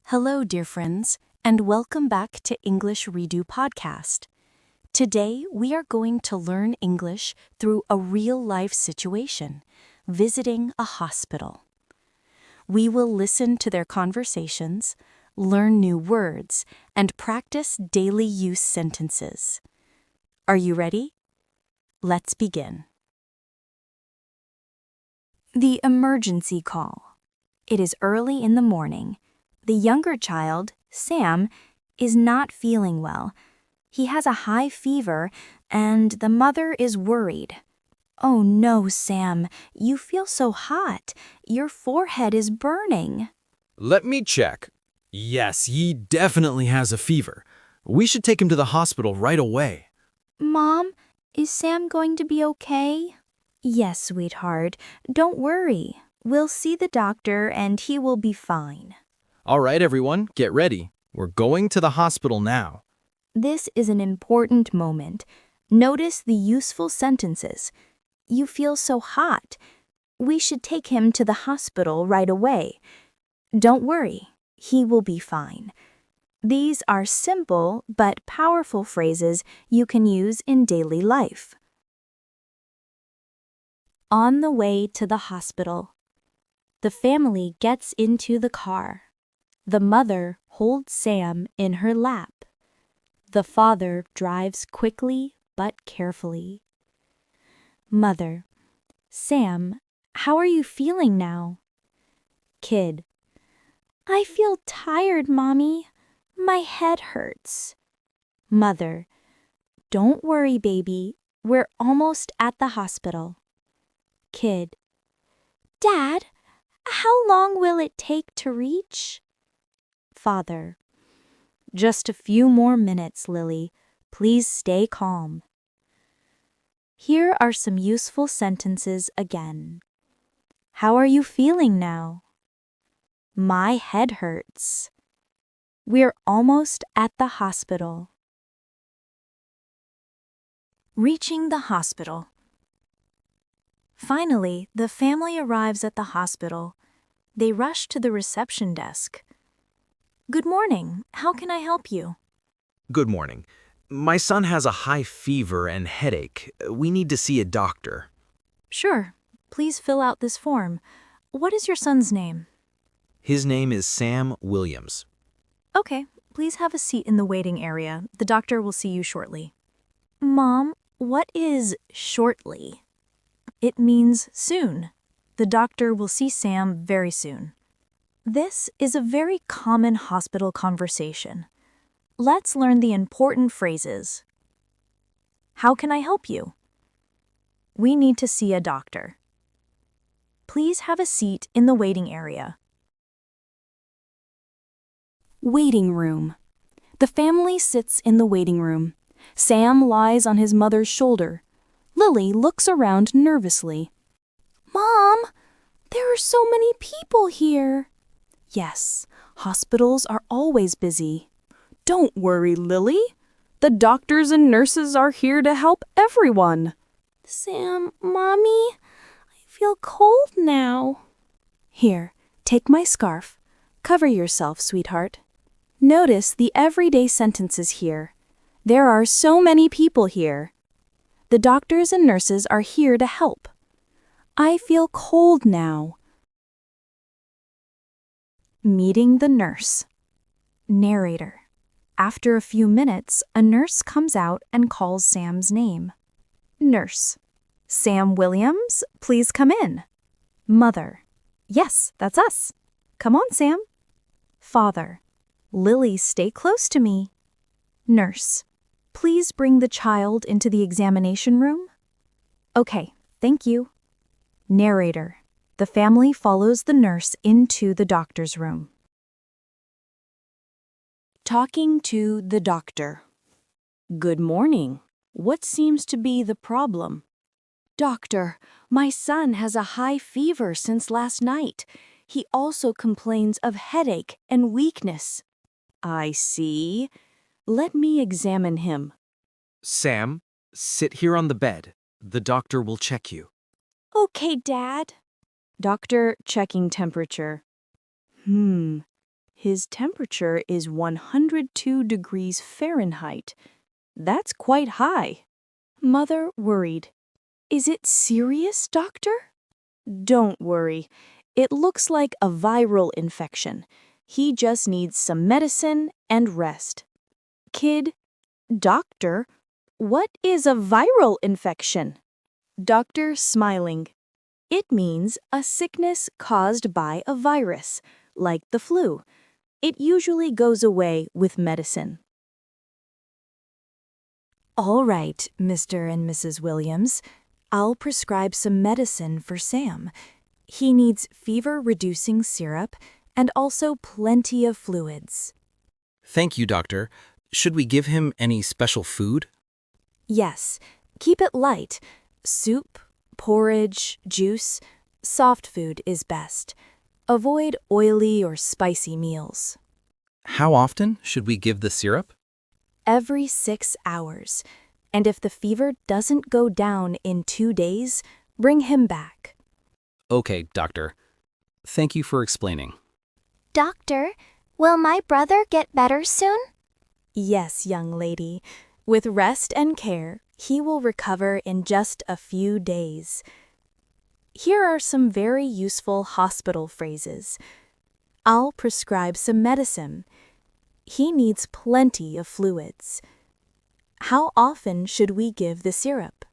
Hello, dear friends, and welcome back to English Redo Podcast. Today, we are going to learn English through a real-life situation, visiting a hospital. We will listen to their conversations, learn new words, and practice daily use sentences. Are you ready? Let's begin. The emergency call. It is early in the morning. The younger child, Sam, is not feeling well. He has a high fever, and the mother is worried. "Oh no, Sam, you feel so hot. Your forehead is burning." Let me check. Yes, he definitely has a fever. We should take him to the hospital right away. "Mom, is Sam going to be okay?" "Yes, sweetheart. Don't worry. We'll see the doctor and he will be fine." All right, everyone, get ready. We're going to the hospital now. This is an important moment. Notice the useful sentences. You feel so hot. We should take him to the hospital right away. Don't worry, he will be fine. These are simple but powerful phrases you can use in daily life. On the way to the hospital. The family gets into the car. The mother holds Sam in her lap. The father drives quickly but carefully. Mother: "Sam, how are you feeling now?" Kid: "I feel tired, Mommy. My head hurts." Mother: "Don't worry, baby. We're almost at the hospital." Kid: "Dad, how long will it take to reach?" Father: "Just a few more minutes, Lily. Please stay calm." Here are some useful sentences again. How are you feeling now? My head hurts. We're almost at the hospital. Reaching the hospital. Finally, the family arrives at the hospital. They rush to the reception desk. "Good morning. How can I help you?" Good morning. My son has a high fever and headache. We need to see a doctor. "Sure. Please fill out this form. What is your son's name?" His name is Sam Williams. "Okay. Please have a seat in the waiting area. The doctor will see you shortly." "Mom, what is shortly?" It means soon. The doctor will see Sam very soon. This is a very common hospital conversation. Let's learn the important phrases. How can I help you? We need to see a doctor. Please have a seat in the waiting area. Waiting room. The family sits in the waiting room. Sam lies on his mother's shoulder. Lily looks around nervously. "Mom, there are so many people here." Yes, hospitals are always busy. "Don't worry, Lily. The doctors and nurses are here to help everyone." "Sam, Mommy, I feel cold now." "Here, take my scarf. Cover yourself, sweetheart." Notice the everyday sentences here. There are so many people here. The doctors and nurses are here to help. I feel cold now. Meeting the nurse. Narrator. After a few minutes, a nurse comes out and calls Sam's name. Nurse: "Sam Williams, please come in." Mother: "Yes, that's us. Come on, Sam." Father: "Lily, stay close to me." Nurse: "Please bring the child into the examination room." Okay, thank you. Narrator. The family follows the nurse into the doctor's room. Talking to the doctor. Good morning. What seems to be the problem? Doctor, my son has a high fever since last night. He also complains of headache and weakness. I see. Let me examine him. Sam, sit here on the bed. The doctor will check you. Okay, Dad. Doctor checking temperature. His temperature is 102 degrees Fahrenheit. That's quite high. Mother worried. Is it serious, doctor? Don't worry. It looks like a viral infection. He just needs some medicine and rest. Kid, doctor, what is a viral infection? Doctor smiling. It means a sickness caused by a virus, like the flu. It usually goes away with medicine. All right, Mr. and Mrs. Williams. I'll prescribe some medicine for Sam. He needs fever-reducing syrup and also plenty of fluids. Thank you, doctor. Should we give him any special food? Yes, keep it light. Soup, porridge, juice. Soft food is best. Avoid oily or spicy meals. How often should we give the syrup? Every 6 hours. And if the fever doesn't go down in 2 days, bring him back. Okay, doctor. Thank you for explaining. Doctor, will my brother get better soon? Yes, young lady. With rest and care, he will recover in just a few days. Here are some very useful hospital phrases. I'll prescribe some medicine. He needs plenty of fluids. How often should we give the syrup?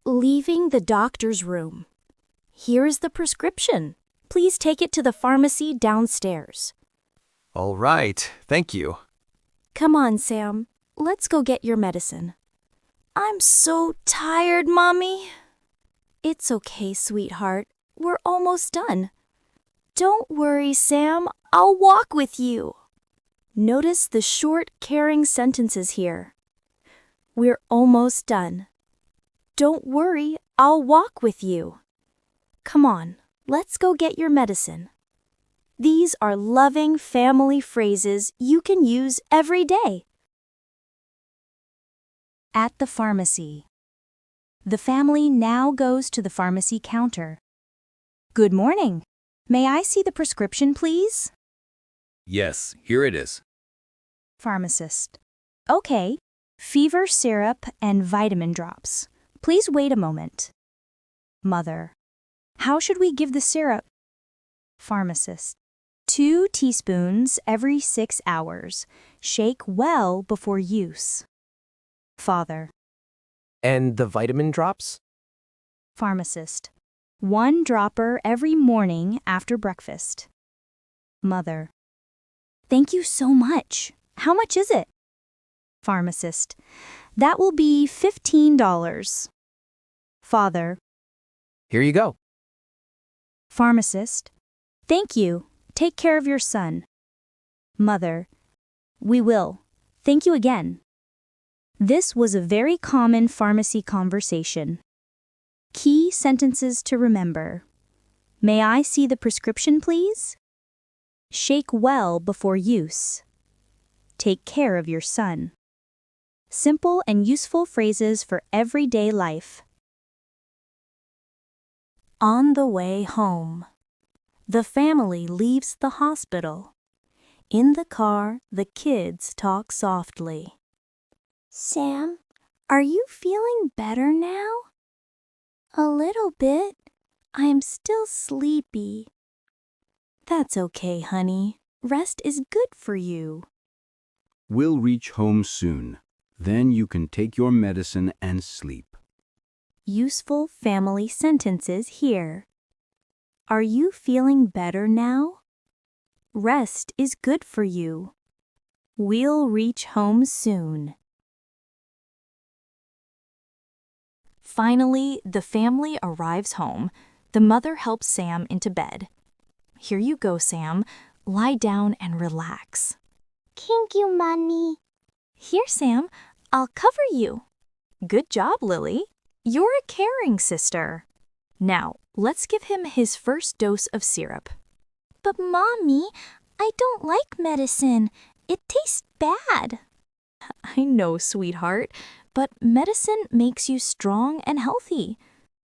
Leaving the doctor's room. Here is the prescription. Please take it to the pharmacy downstairs. All right, thank you. Come on, Sam. Let's go get your medicine. I'm so tired, Mommy. It's okay, sweetheart. We're almost done. Don't worry, Sam. I'll walk with you. Notice the short, caring sentences here. We're almost done. Don't worry, I'll walk with you. Come on, let's go get your medicine. These are loving family phrases you can use every day. At the pharmacy. The family now goes to the pharmacy counter. Good morning. May I see the prescription, please? Yes, here it is. Pharmacist. Okay. Fever syrup and vitamin drops. Please wait a moment. Mother. How should we give the syrup? Pharmacist. 2 teaspoons every 6 hours. Shake well before use. Father. And the vitamin drops? Pharmacist. 1 dropper every morning after breakfast. Mother. Thank you so much. How much is it? Pharmacist. That will be $15. Father. Here you go. Pharmacist. Thank you. Take care of your son. Mother. We will. Thank you again. This was a very common pharmacy conversation. Key sentences to remember. May I see the prescription, please? Shake well before use. Take care of your son. Simple and useful phrases for everyday life. On the way home. The family leaves the hospital. In the car, the kids talk softly. Sam, are you feeling better now? A little bit. I'm still sleepy. That's okay, honey. Rest is good for you. We'll reach home soon. Then you can take your medicine and sleep. Useful family sentences here. Are you feeling better now? Rest is good for you. We'll reach home soon. Finally, the family arrives home. The mother helps Sam into bed. Here you go, Sam. Lie down and relax. Thank you, Mommy. Here, Sam. I'll cover you. Good job, Lily. You're a caring sister. Now, let's give him his first dose of syrup. But Mommy, I don't like medicine. It tastes bad. I know, sweetheart, but medicine makes you strong and healthy.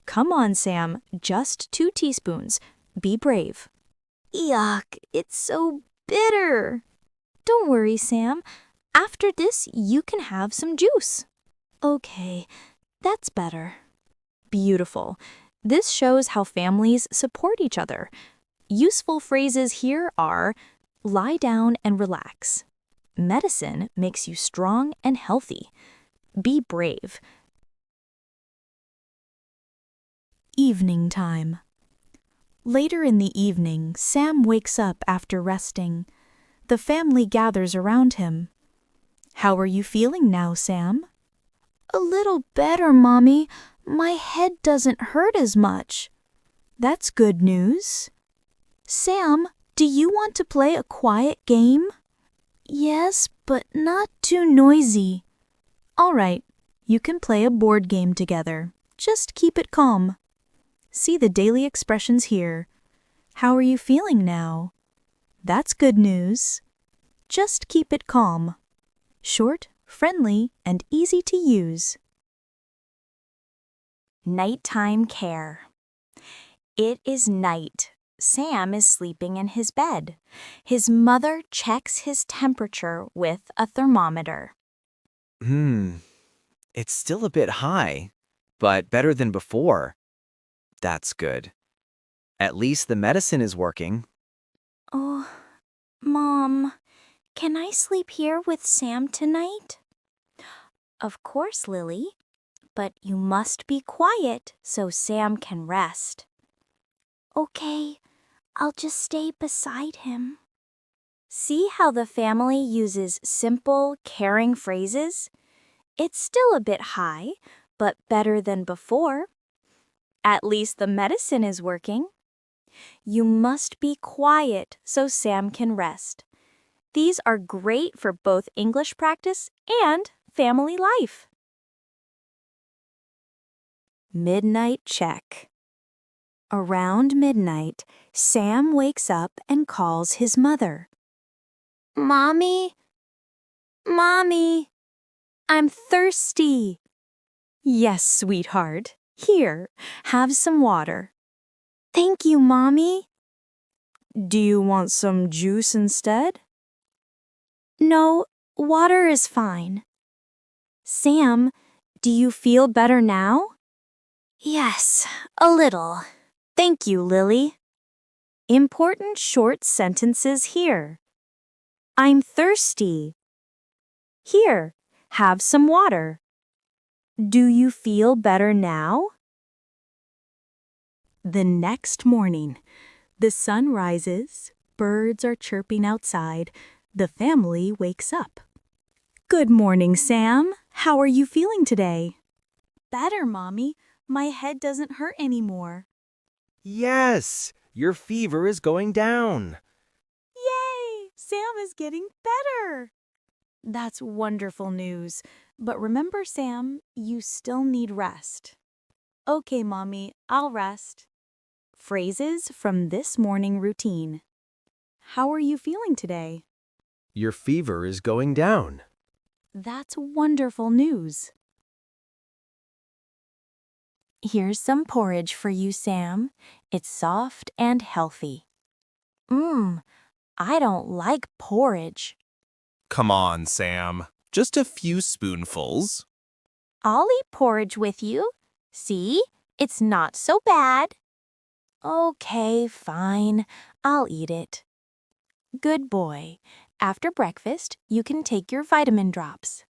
Come on, Sam, just 2 teaspoons. Be brave. Yuck, it's so bitter. Don't worry, Sam. After this, you can have some juice. Okay, that's better. Beautiful. This shows how families support each other. Useful phrases here are lie down and relax. Medicine makes you strong and healthy. Be brave. Evening time. Later in the evening, Sam wakes up after resting. The family gathers around him. How are you feeling now, Sam? A little better, Mommy. My head doesn't hurt as much. That's good news. Sam, do you want to play a quiet game? Yes, but not too noisy. All right, you can play a board game together. Just keep it calm. See the daily expressions here. How are you feeling now? That's good news. Just keep it calm. Short, friendly, and easy to use. Nighttime care. It is night. Sam is sleeping in his bed. His mother checks his temperature with a thermometer. It's still a bit high, but better than before. That's good. At least the medicine is working. Oh, Mom, can I sleep here with Sam tonight? Of course, Lily. But you must be quiet so Sam can rest. Okay, I'll just stay beside him. See how the family uses simple, caring phrases? It's still a bit high, but better than before. At least the medicine is working. You must be quiet so Sam can rest. These are great for both English practice and family life. Midnight check. Around midnight, Sam wakes up and calls his mother. Mommy? Mommy? I'm thirsty. Yes, sweetheart. Here, have some water. Thank you, Mommy. Do you want some juice instead? No, water is fine. Sam, do you feel better now? Yes, a little. Thank you, Lily. Important short sentences here. I'm thirsty. Here, have some water. Do you feel better now? The next morning, the sun rises, birds are chirping outside, the family wakes up. Good morning, Sam. How are you feeling today? Better, Mommy. My head doesn't hurt anymore. Yes, your fever is going down. Yay! Sam is getting better. That's wonderful news. But remember, Sam, you still need rest. Okay, Mommy, I'll rest. Phrases from this morning routine. How are you feeling today? Your fever is going down. That's wonderful news. Here's some porridge for you, Sam. It's soft and healthy. I don't like porridge. Come on, Sam. Just a few spoonfuls. I'll eat porridge with you. See? It's not so bad. Okay, fine. I'll eat it. Good boy. After breakfast, you can take your vitamin drops.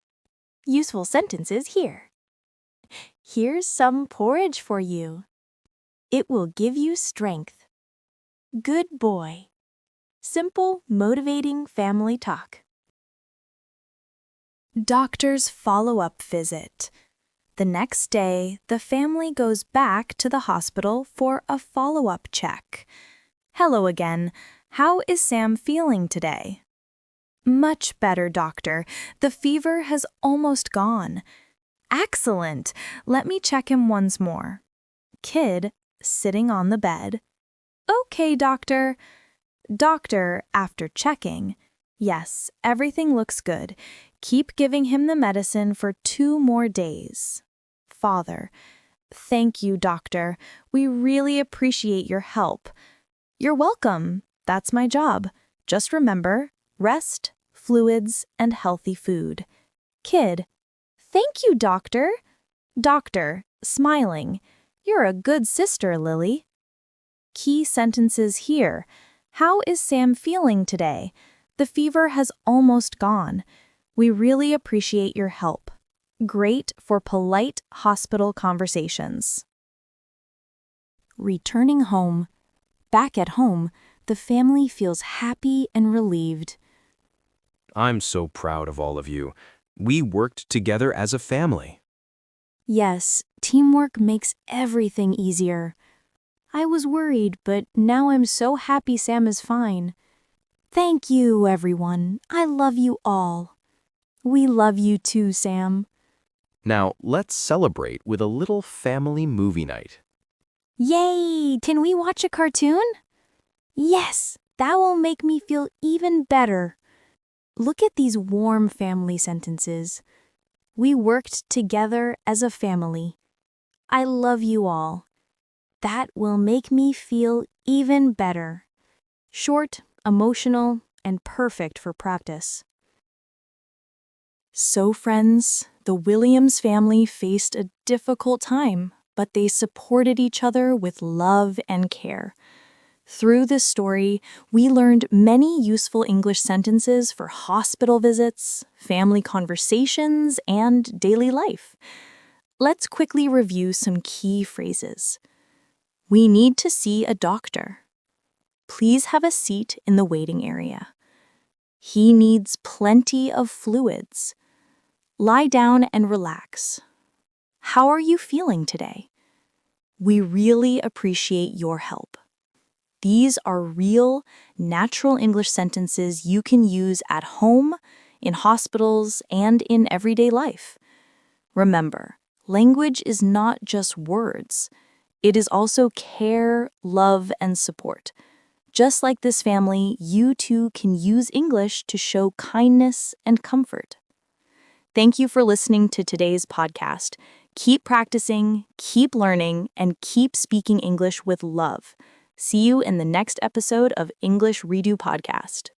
Useful sentences here. Here's some porridge for you. It will give you strength. Good boy. Simple, motivating family talk. Doctor's follow-up visit. The next day, the family goes back to the hospital for a follow-up check. Hello again. How is Sam feeling today? Much better, doctor. The fever has almost gone. Excellent. Let me check him once more. Kid, sitting on the bed. Okay, doctor. Doctor, after checking. Yes, everything looks good. Keep giving him the medicine for 2 more days. Father, thank you, doctor. We really appreciate your help. You're welcome. That's my job. Just remember, rest, fluids, and healthy food. Kid, thank you, doctor. Doctor, smiling. You're a good sister, Lily. Key sentences here. How is Sam feeling today? The fever has almost gone. We really appreciate your help. Great for polite hospital conversations. Returning home. Back at home, the family feels happy and relieved. I'm so proud of all of you. We worked together as a family. Yes, teamwork makes everything easier. I was worried, but now I'm so happy Sam is fine. Thank you, everyone. I love you all. We love you too, Sam. Now, let's celebrate with a little family movie night. Yay! Can we watch a cartoon? Yes, that will make me feel even better. Look at these warm family sentences. We worked together as a family. I love you all. That will make me feel even better. Short, emotional, and perfect for practice. So, friends, the Williams family faced a difficult time, but they supported each other with love and care. Through this story, we learned many useful English sentences for hospital visits, family conversations, and daily life. Let's quickly review some key phrases. We need to see a doctor. Please have a seat in the waiting area. He needs plenty of fluids. Lie down and relax. How are you feeling today? We really appreciate your help. These are real, natural English sentences you can use at home, in hospitals, and in everyday life. Remember, language is not just words. It is also care, love, and support. Just like this family, you too can use English to show kindness and comfort. Thank you for listening to today's podcast. Keep practicing, keep learning, and keep speaking English with love. See you in the next episode of English Redo Podcast.